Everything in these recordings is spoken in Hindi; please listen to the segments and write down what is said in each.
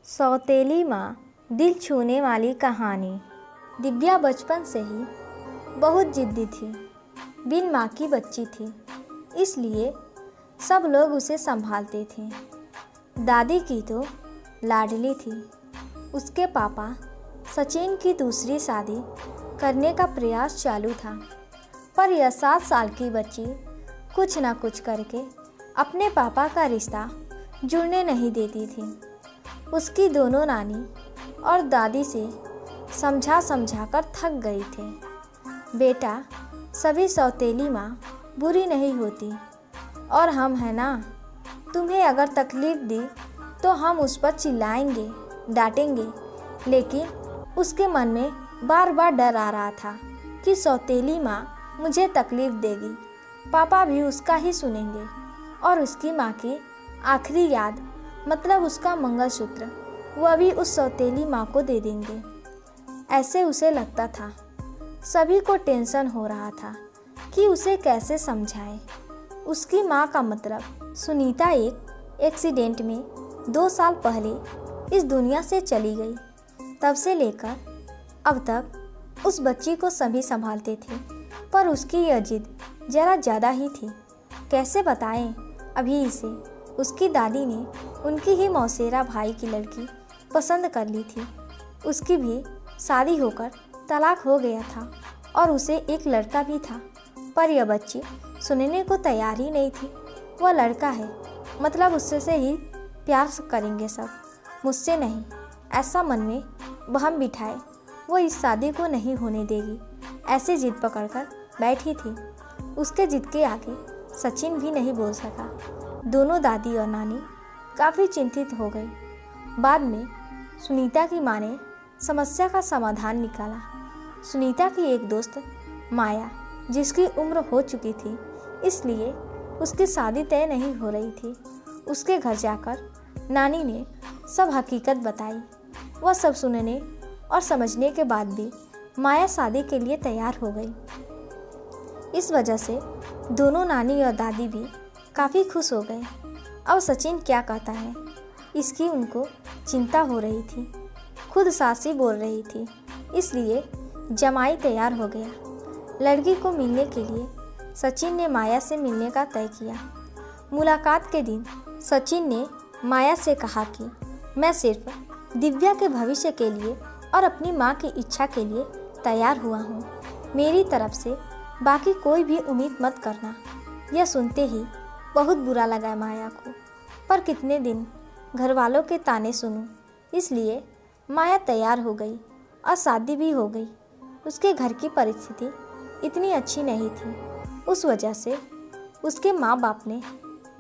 सौतेली माँ, दिल छूने वाली कहानी। दिव्या बचपन से ही बहुत जिद्दी थी। बिन माँ की बच्ची थी, इसलिए सब लोग उसे संभालते थे। दादी की तो लाडली थी। उसके पापा सचिन की दूसरी शादी करने का प्रयास चालू था, पर यह 7 साल की बच्ची कुछ न कुछ करके अपने पापा का रिश्ता जुड़ने नहीं देती थी। उसकी दोनों नानी और दादी से समझा कर थक गई थे। बेटा, सभी सौतेली माँ बुरी नहीं होती, और हम हैं ना, तुम्हें अगर तकलीफ़ दी तो हम उस पर चिल्लाएंगे, डांटेंगे। लेकिन उसके मन में बार बार डर आ रहा था कि सौतेली माँ मुझे तकलीफ़ देगी, पापा भी उसका ही सुनेंगे और उसकी माँ की आखिरी याद मतलब उसका मंगलसूत्र वह भी उस सौतेली माँ को दे देंगे। ऐसे उसे लगता था। सभी को टेंशन हो रहा था कि उसे कैसे समझाए। उसकी माँ का मतलब सुनीता एक एक्सीडेंट में 2 साल पहले इस दुनिया से चली गई। तब से लेकर अब तक उस बच्ची को सभी संभालते थे, पर उसकी यह जिद ज़रा ज़्यादा ही थी। कैसे बताएं अभी इसे। उसकी दादी ने उनकी ही मौसेरा भाई की लड़की पसंद कर ली थी। उसकी भी शादी होकर तलाक हो गया था और उसे एक लड़का भी था, पर यह बच्ची सुनने को तैयार ही नहीं थी। वह लड़का है, मतलब उससे से ही प्यार करेंगे सब, मुझसे नहीं। ऐसा मन में वहम बिठाए वो इस शादी को नहीं होने देगी, ऐसे जिद पकड़कर बैठी थी। उसके जिद के आगे सचिन भी नहीं बोल सका। दोनों दादी और नानी काफ़ी चिंतित हो गई। बाद में सुनीता की माँ ने समस्या का समाधान निकाला। सुनीता की एक दोस्त माया, जिसकी उम्र हो चुकी थी, इसलिए उसकी शादी तय नहीं हो रही थी। उसके घर जाकर नानी ने सब हकीकत बताई। वह सब सुनने और समझने के बाद भी माया शादी के लिए तैयार हो गई। इस वजह से दोनों नानी और दादी भी काफ़ी खुश हो गए। अब सचिन क्या कहता है, इसकी उनको चिंता हो रही थी। खुद सासी बोल रही थी, इसलिए जमाई तैयार हो गया। लड़की को मिलने के लिए सचिन ने माया से मिलने का तय किया। मुलाकात के दिन सचिन ने माया से कहा कि मैं सिर्फ दिव्या के भविष्य के लिए और अपनी माँ की इच्छा के लिए तैयार हुआ हूँ। मेरी तरफ से बाकी कोई भी उम्मीद मत करना। यह सुनते ही बहुत बुरा लगा माया को, पर कितने दिन घर वालों के ताने सुनूं, इसलिए माया तैयार हो गई और शादी भी हो गई। उसके घर की परिस्थिति इतनी अच्छी नहीं थी, उस वजह से उसके माँ बाप ने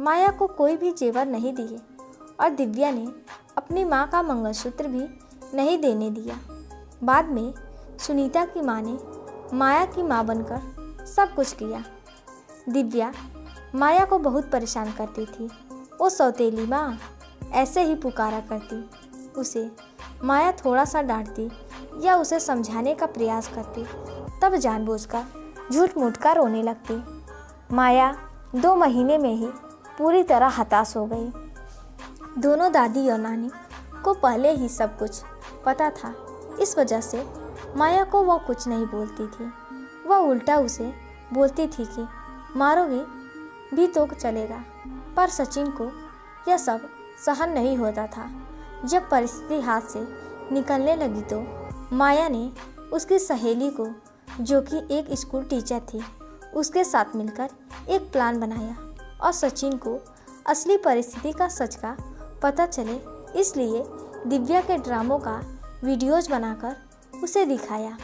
माया को कोई भी जेवर नहीं दिए और दिव्या ने अपनी माँ का मंगलसूत्र भी नहीं देने दिया। बाद में सुनीता की माँ ने माया की माँ बनकर सब कुछ किया। दिव्या माया को बहुत परेशान करती थी। वो सौतेली माँ ऐसे ही पुकारा करती। उसे माया थोड़ा सा डांटती या उसे समझाने का प्रयास करती, तब जानबूझकर झूठ मूठ कर रोने लगती। माया 2 महीने में ही पूरी तरह हताश हो गई। दोनों दादी और नानी को पहले ही सब कुछ पता था, इस वजह से माया को वह कुछ नहीं बोलती थी। वह उल्टा उसे बोलती थी कि मारोगी भी तो चलेगा, पर सचिन को यह सब सहन नहीं होता था। जब परिस्थिति हाथ से निकलने लगी तो माया ने उसकी सहेली को, जो कि एक स्कूल टीचर थी, उसके साथ मिलकर एक प्लान बनाया और सचिन को असली परिस्थिति का सच का पता चले, इसलिए दिव्या के ड्रामों का वीडियोज बनाकर उसे दिखाया।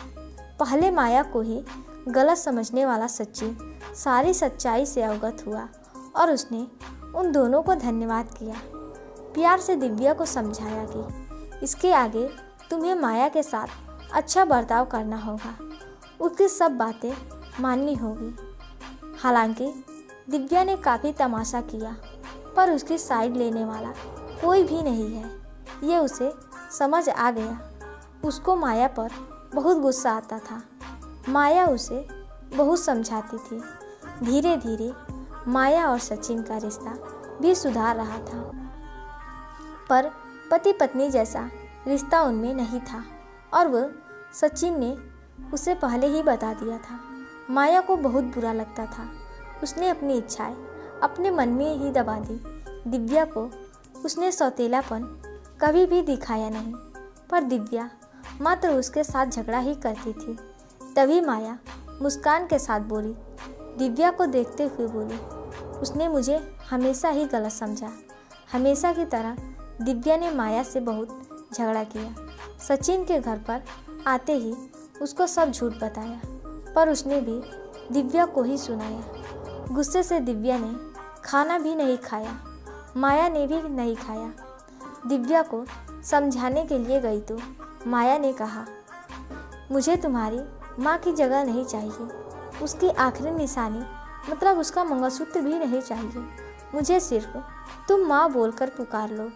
पहले माया को ही गलत समझने वाला सचिन सारी सच्चाई से अवगत हुआ और उसने उन दोनों को धन्यवाद किया। प्यार से दिव्या को समझाया कि इसके आगे तुम्हें माया के साथ अच्छा बर्ताव करना होगा, उसकी सब बातें माननी होगी। हालांकि दिव्या ने काफ़ी तमाशा किया, पर उसकी साइड लेने वाला कोई भी नहीं है, ये उसे समझ आ गया। उसको माया पर बहुत गुस्सा आता था। माया उसे बहुत समझाती थी। धीरे धीरे माया और सचिन का रिश्ता भी सुधार रहा था, पर पति पत्नी जैसा रिश्ता उनमें नहीं था और वह सचिन ने उसे पहले ही बता दिया था। माया को बहुत बुरा लगता था। उसने अपनी इच्छाएं अपने मन में ही दबा दी। दिव्या को उसने सौतेलापन कभी भी दिखाया नहीं, पर दिव्या मात्र उसके साथ झगड़ा ही करती थी। तभी माया मुस्कान के साथ बोली, दिव्या को देखते हुए बोली, उसने मुझे हमेशा ही गलत समझा। हमेशा की तरह दिव्या ने माया से बहुत झगड़ा किया। सचिन के घर पर आते ही उसको सब झूठ बताया, पर उसने भी दिव्या को ही सुनाया। गुस्से से दिव्या ने खाना भी नहीं खाया, माया ने भी नहीं खाया। दिव्या को समझाने के लिए गई तो माया ने कहा, मुझे तुम्हारी माँ की जगह नहीं चाहिए। उसकी आखिरी निशानी मतलब उसका मंगलसूत्र भी नहीं चाहिए। मुझे सिर्फ तुम माँ बोलकर पुकार लो।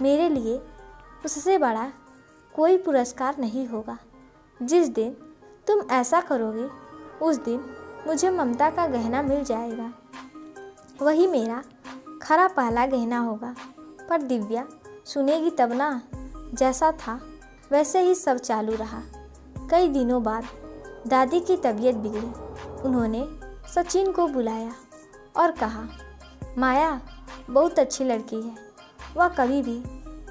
मेरे लिए उससे बड़ा कोई पुरस्कार नहीं होगा। जिस दिन तुम ऐसा करोगे उस दिन मुझे ममता का गहना मिल जाएगा। वही मेरा खरा पहला गहना होगा। पर दिव्या सुनेगी तब ना। जैसा था वैसे ही सब चालू रहा। कई दिनों बाद दादी की तबीयत बिगड़ी। उन्होंने सचिन को बुलाया और कहा, माया बहुत अच्छी लड़की है, वह कभी भी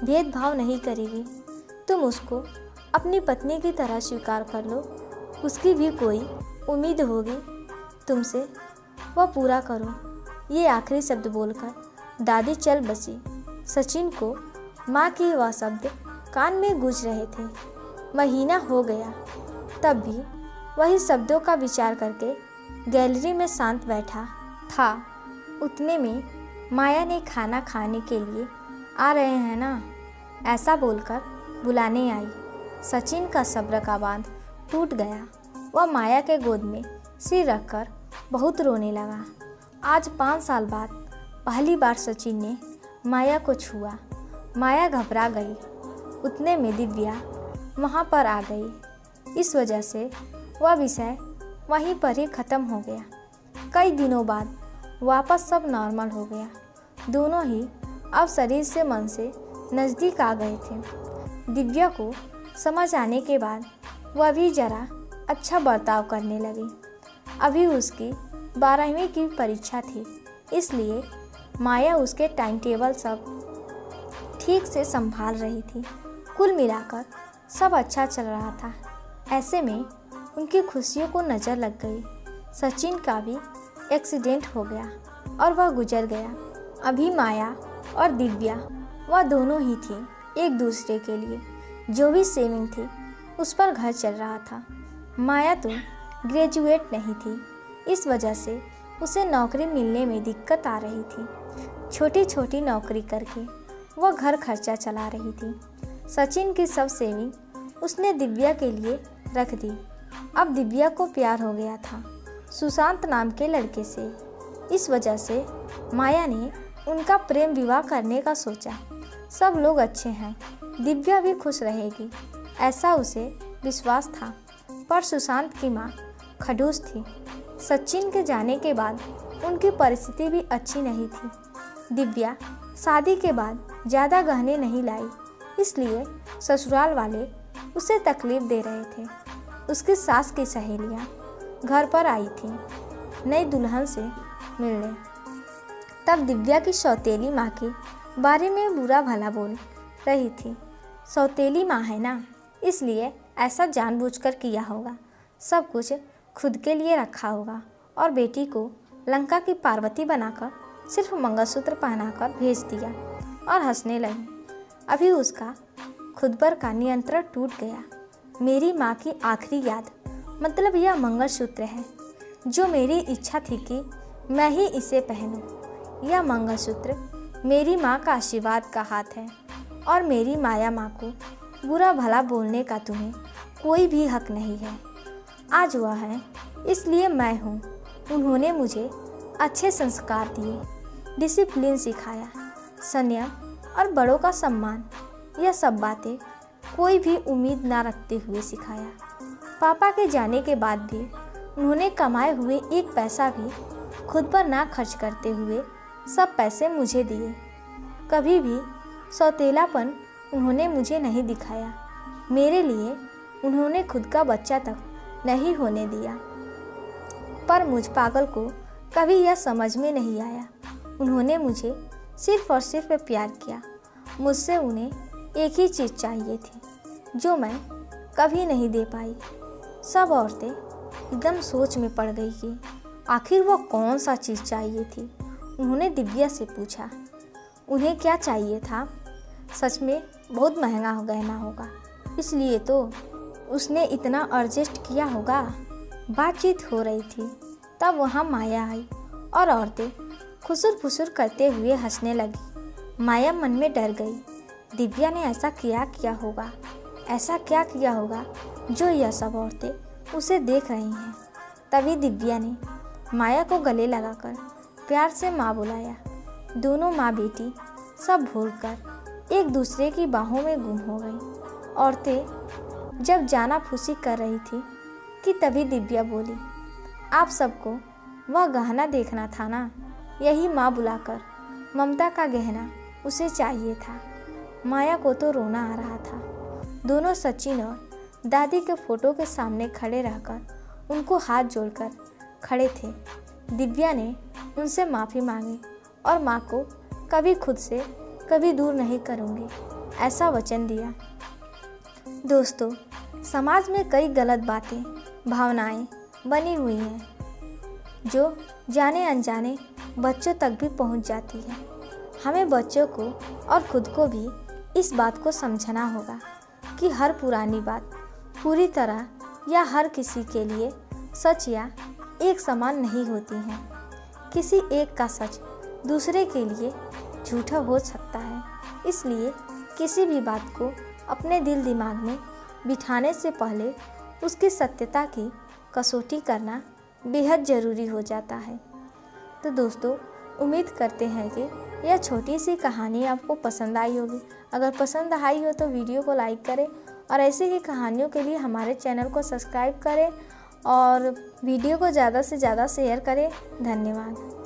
भेदभाव नहीं करेगी। तुम उसको अपनी पत्नी की तरह स्वीकार कर लो। उसकी भी कोई उम्मीद होगी तुमसे, वह पूरा करो। ये आखिरी शब्द बोलकर दादी चल बसी। सचिन को माँ के वह शब्द कान में गूंज रहे थे। महीना हो गया, तब भी वही शब्दों का विचार करके गैलरी में शांत बैठा था। उतने में माया ने खाना खाने के लिए आ रहे हैं ना, ऐसा बोलकर बुलाने आई। सचिन का सब्र का बांध टूट गया। वह माया के गोद में सिर रखकर बहुत रोने लगा। आज 5 साल बाद पहली बार सचिन ने माया को छुआ। माया घबरा गई। उतने में दिव्या वहाँ पर आ गई। इस वजह से वह विषय वहीं पर ही ख़त्म हो गया। कई दिनों बाद वापस सब नॉर्मल हो गया। दोनों ही अब शरीर से मन से नज़दीक आ गए थे। दिव्या को समझ आने के बाद वह भी ज़रा अच्छा बर्ताव करने लगी। अभी उसकी 12वीं की परीक्षा थी, इसलिए माया उसके टाइम टेबल सब ठीक से संभाल रही थी। कुल मिलाकर सब अच्छा चल रहा था। ऐसे में उनकी खुशियों को नज़र लग गई। सचिन का भी एक्सीडेंट हो गया और वह गुजर गया। अभी माया और दिव्या वह दोनों ही थी एक दूसरे के लिए। जो भी सेविंग थी उस पर घर चल रहा था। माया तो ग्रेजुएट नहीं थी, इस वजह से उसे नौकरी मिलने में दिक्कत आ रही थी। छोटी छोटी नौकरी करके वह घर खर्चा चला रही थी। सचिन की सब सेविंग उसने दिव्या के लिए रख दी। अब दिव्या को प्यार हो गया था सुशांत नाम के लड़के से। इस वजह से माया ने उनका प्रेम विवाह करने का सोचा। सब लोग अच्छे हैं, दिव्या भी खुश रहेगी, ऐसा उसे विश्वास था। पर सुशांत की माँ खड़ूस थी। सचिन के जाने के बाद उनकी परिस्थिति भी अच्छी नहीं थी। दिव्या शादी के बाद ज़्यादा गहने नहीं लाई, इसलिए ससुराल वाले उसे तकलीफ दे रहे थे। उसकी सास की सहेलियाँ घर पर आई थीं नई दुल्हन से मिलने। तब दिव्या की सौतेली माँ के बारे में बुरा भला बोल रही थी। सौतेली माँ है ना, इसलिए ऐसा जानबूझकर किया होगा। सब कुछ खुद के लिए रखा होगा और बेटी को लंका की पार्वती बनाकर सिर्फ मंगलसूत्र पहनाकर भेज दिया और हंसने लगी। अभी उसका खुद पर का नियंत्रण टूट गया। मेरी माँ की आखिरी याद मतलब यह मंगलसूत्र है, जो मेरी इच्छा थी कि मैं ही इसे पहनूं। यह मंगलसूत्र मेरी माँ का आशीर्वाद का हाथ है और मेरी माया माँ को बुरा भला बोलने का तुम्हें कोई भी हक नहीं है। आज वह है, इसलिए मैं हूँ। उन्होंने मुझे अच्छे संस्कार दिए, डिसिप्लिन सिखाया, संयम और बड़ों का सम्मान। यह सब बातें कोई भी उम्मीद ना रखते हुए सिखाया। पापा के जाने के बाद भी उन्होंने कमाए हुए एक पैसा भी खुद पर ना खर्च करते हुए सब पैसे मुझे दिए। कभी भी सौतेलापन उन्होंने मुझे नहीं दिखाया। मेरे लिए उन्होंने खुद का बच्चा तक नहीं होने दिया। पर मुझ पागल को कभी यह समझ में नहीं आया। उन्होंने मुझे सिर्फ और सिर्फ प्यार किया। मुझसे उन्हें एक ही चीज़ चाहिए थी जो मैं कभी नहीं दे पाई। सब औरतें एकदम सोच में पड़ गई कि आखिर वो कौन सा चीज़ चाहिए थी। उन्होंने दिव्या से पूछा उन्हें क्या चाहिए था। सच में बहुत महंगा गहना होगा, इसलिए तो उसने इतना एडजस्ट किया होगा। बातचीत हो रही थी, तब वहाँ माया आई और औरतें खुसुर फुसुर करते हुए हंसने लगी। माया मन में डर गई। दिव्या ने ऐसा क्या होगा, ऐसा क्या किया होगा जो यह सब औरतें उसे देख रही हैं। तभी दिव्या ने माया को गले लगाकर प्यार से माँ बुलाया। दोनों माँ बेटी सब भूलकर एक दूसरे की बाहों में गुम हो गई। औरतें जब जाना फूसी कर रही थी कि तभी दिव्या बोली, आप सबको वह गहना देखना था ना, यही माँ बुलाकर ममता का गहना उसे चाहिए था। माया को तो रोना आ रहा था। दोनों सचिन और दादी के फोटो के सामने खड़े रहकर उनको हाथ जोड़कर खड़े थे। दिव्या ने उनसे माफ़ी मांगी और माँ को कभी खुद से कभी दूर नहीं करूँगी ऐसा वचन दिया। दोस्तों, समाज में कई गलत बातें, भावनाएं बनी हुई हैं जो जाने अनजाने बच्चों तक भी पहुंच जाती है। हमें बच्चों को और खुद को भी इस बात को समझना होगा कि हर पुरानी बात पूरी तरह या हर किसी के लिए सच या एक समान नहीं होती हैं। किसी एक का सच दूसरे के लिए झूठा हो सकता है। इसलिए किसी भी बात को अपने दिल दिमाग में बिठाने से पहले उसकी सत्यता की कसौटी करना बेहद ज़रूरी हो जाता है। तो दोस्तों, उम्मीद करते हैं कि यह छोटी सी कहानी आपको पसंद आई होगी। अगर पसंद आई हो तो वीडियो को लाइक करें और ऐसे ही कहानियों के लिए हमारे चैनल को सब्सक्राइब करें और वीडियो को ज़्यादा से ज़्यादा शेयर करें। धन्यवाद।